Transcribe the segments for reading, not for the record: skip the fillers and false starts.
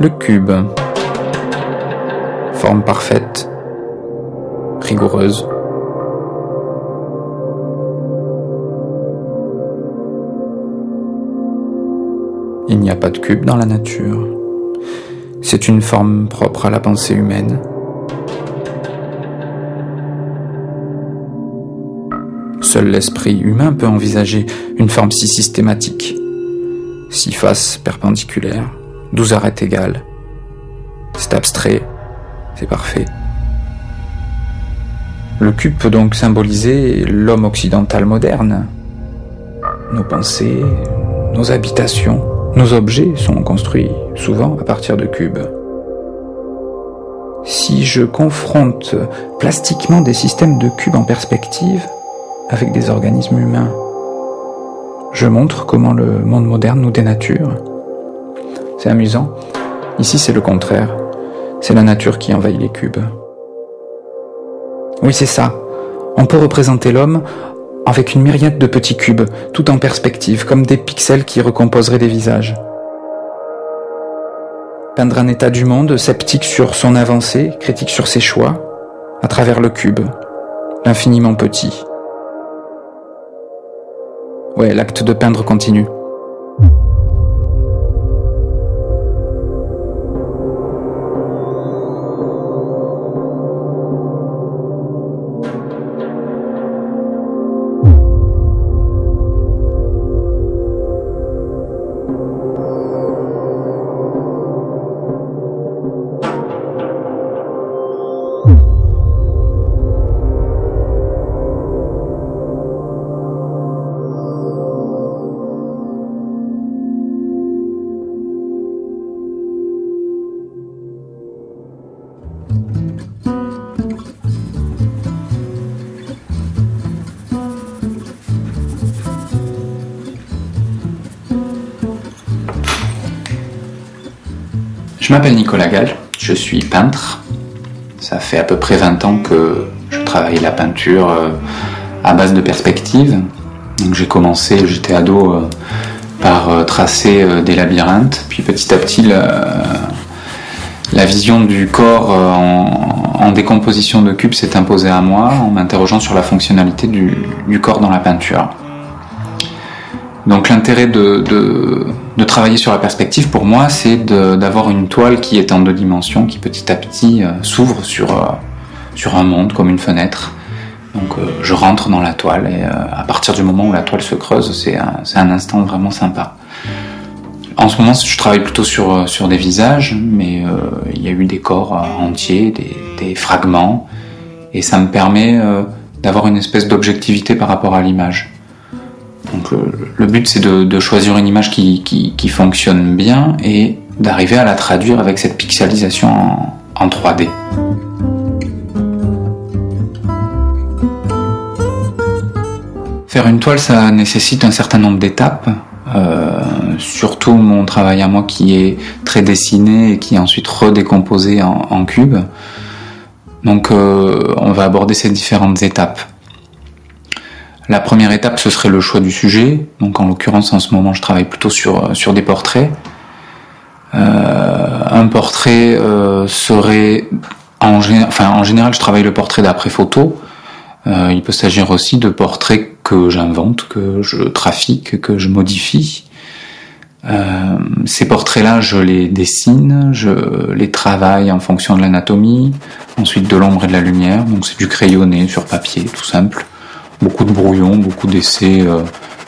Le cube. Forme parfaite, rigoureuse. Il n'y a pas de cube dans la nature. C'est une forme propre à la pensée humaine. Seul l'esprit humain peut envisager une forme si systématique, 6 faces perpendiculaires, 12 arêtes égales. C'est abstrait, c'est parfait. Le cube peut donc symboliser l'homme occidental moderne. Nos pensées, nos habitations, nos objets sont construits souvent à partir de cubes. Si je confronte plastiquement des systèmes de cubes en perspective avec des organismes humains, je montre comment le monde moderne nous dénature. C'est amusant. Ici, c'est le contraire. C'est la nature qui envahit les cubes. Oui, c'est ça. On peut représenter l'homme avec une myriade de petits cubes, tout en perspective, comme des pixels qui recomposeraient des visages. Peindre un état du monde sceptique sur son avancée, critique sur ses choix, à travers le cube, l'infiniment petit. Ouais, l'acte de peindre continue. Je m'appelle Nicolas Gall, je suis peintre. Ça fait à peu près 20 ans que je travaille la peinture à base de perspective. Donc j'ai commencé, j'étais ado, par tracer des labyrinthes. Puis petit à petit, la vision du corps en décomposition de cubes s'est imposée à moi en m'interrogeant sur la fonctionnalité du corps dans la peinture. Donc l'intérêt de travailler sur la perspective pour moi, c'est d'avoir une toile qui est en 2 dimensions, qui petit à petit s'ouvre sur un monde comme une fenêtre. Donc je rentre dans la toile et à partir du moment où la toile se creuse, c'est un instant vraiment sympa. En ce moment, je travaille plutôt sur des visages, mais il y a eu des corps entiers, des fragments, et ça me permet d'avoir une espèce d'objectivité par rapport à l'image. Donc le but, c'est de choisir une image qui fonctionne bien et d'arriver à la traduire avec cette pixelisation en 3D. Faire une toile, ça nécessite un certain nombre d'étapes. Surtout mon travail à moi qui est très dessiné et qui est ensuite redécomposé en cubes. Donc on va aborder ces différentes étapes. La première étape, ce serait le choix du sujet. Donc en l'occurrence, en ce moment, je travaille plutôt sur des portraits. Un portrait serait... en général, je travaille le portrait d'après photo. Il peut s'agir aussi de portraits que j'invente, que je trafique, que je modifie. Ces portraits-là, je les dessine, je les travaille en fonction de l'anatomie, ensuite de l'ombre et de la lumière. Donc c'est du crayonné sur papier, tout simple. Beaucoup de brouillons, beaucoup d'essais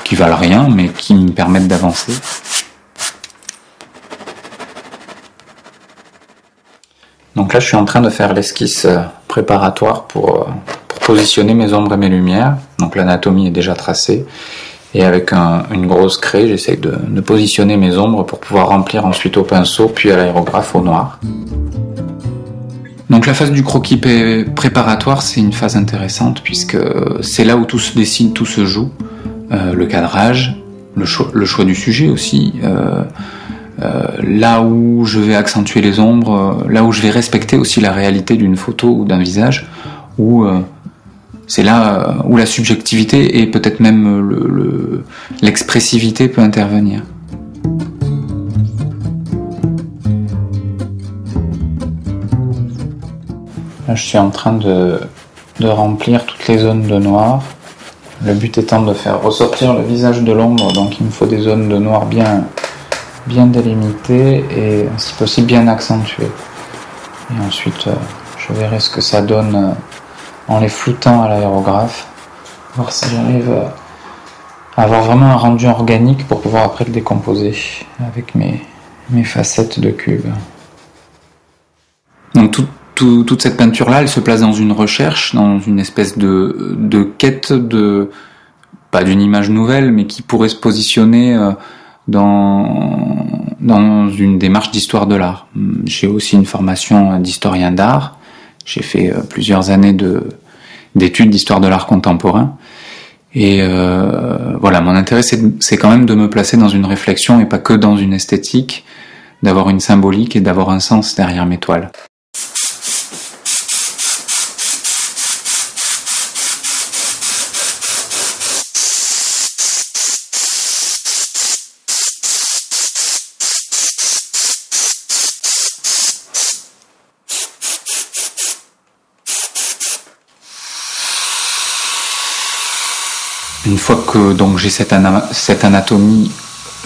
qui valent rien, mais qui me permettent d'avancer. Donc là, je suis en train de faire l'esquisse préparatoire pour positionner mes ombres et mes lumières. Donc l'anatomie est déjà tracée. Et avec une grosse craie, j'essaie de positionner mes ombres pour pouvoir remplir ensuite au pinceau, puis à l'aérographe au noir. Donc la phase du croquis préparatoire, c'est une phase intéressante puisque c'est là où tout se dessine, tout se joue. Le cadrage, le choix du sujet aussi, là où je vais accentuer les ombres, là où je vais respecter aussi la réalité d'une photo ou d'un visage, où c'est là où la subjectivité et peut-être même l'expressivité peut intervenir. Là, je suis en train de remplir toutes les zones de noir. Le but étant de faire ressortir le visage de l'ombre, donc il me faut des zones de noir bien délimitées et si possible bien accentuées. Et ensuite, je verrai ce que ça donne en les floutant à l'aérographe, voir si j'arrive à avoir vraiment un rendu organique pour pouvoir après le décomposer avec mes facettes de cubes. Donc toute cette peinture-là, elle se place dans une recherche, dans une espèce de quête pas d'une image nouvelle, mais qui pourrait se positionner dans une démarche d'histoire de l'art. J'ai aussi une formation d'historien d'art. J'ai fait plusieurs années d'études d'histoire de l'art contemporain. Et voilà, mon intérêt, c'est quand même de me placer dans une réflexion et pas que dans une esthétique, d'avoir une symbolique et d'avoir un sens derrière mes toiles. Une fois que donc j'ai cette anatomie,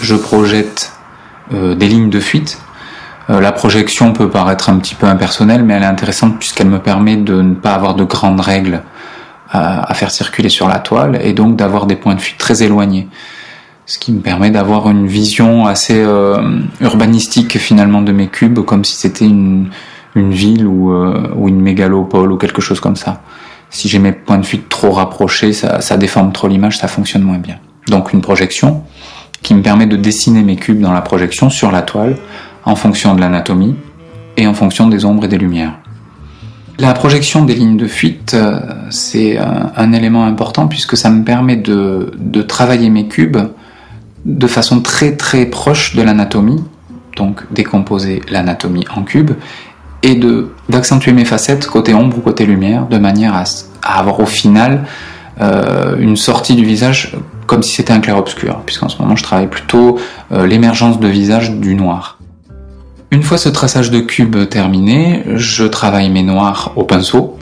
je projette des lignes de fuite. La projection peut paraître un petit peu impersonnelle, mais elle est intéressante puisqu'elle me permet de ne pas avoir de grandes règles à faire circuler sur la toile et donc d'avoir des points de fuite très éloignés. Ce qui me permet d'avoir une vision assez urbanistique finalement de mes cubes, comme si c'était une ville ou une mégalopole ou quelque chose comme ça. Si j'ai mes points de fuite trop rapprochés, ça déforme trop l'image, ça fonctionne moins bien. Donc une projection qui me permet de dessiner mes cubes dans la projection sur la toile en fonction de l'anatomie et en fonction des ombres et des lumières. La projection des lignes de fuite, c'est un élément important puisque ça me permet de travailler mes cubes de façon très très proche de l'anatomie, donc décomposer l'anatomie en cubes, et d'accentuer mes facettes côté ombre ou côté lumière, de manière à avoir au final une sortie du visage comme si c'était un clair-obscur, puisqu'en ce moment je travaille plutôt l'émergence de visage du noir. Une fois ce traçage de cubes terminé, je travaille mes noirs au pinceau,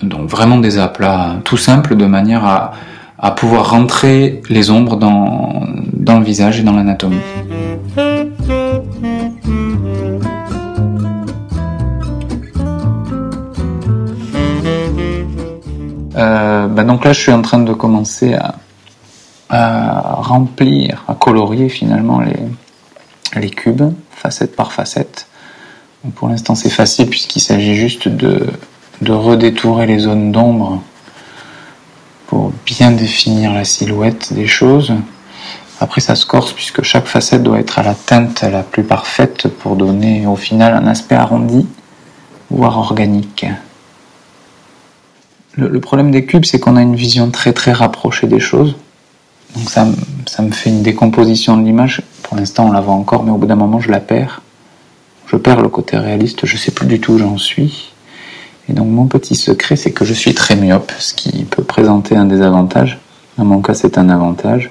donc vraiment des aplats tout simples, de manière à pouvoir rentrer les ombres dans le visage et dans l'anatomie. Donc là je suis en train de commencer à remplir, à colorier finalement les cubes, facette par facette. Donc pour l'instant c'est facile puisqu'il s'agit juste de redétourer les zones d'ombre pour bien définir la silhouette des choses. Après ça se corse puisque chaque facette doit être à la teinte la plus parfaite pour donner au final un aspect arrondi, voire organique. Le problème des cubes, c'est qu'on a une vision très très rapprochée des choses. Donc ça me fait une décomposition de l'image. Pour l'instant, on la voit encore, mais au bout d'un moment, je la perds. Je perds le côté réaliste, je sais plus du tout où j'en suis. Et donc mon petit secret, c'est que je suis très myope, ce qui peut présenter un désavantage. Dans mon cas, c'est un avantage.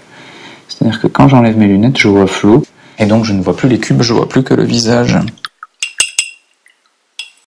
C'est-à-dire que quand j'enlève mes lunettes, je vois flou. Et donc je ne vois plus les cubes, je vois plus que le visage.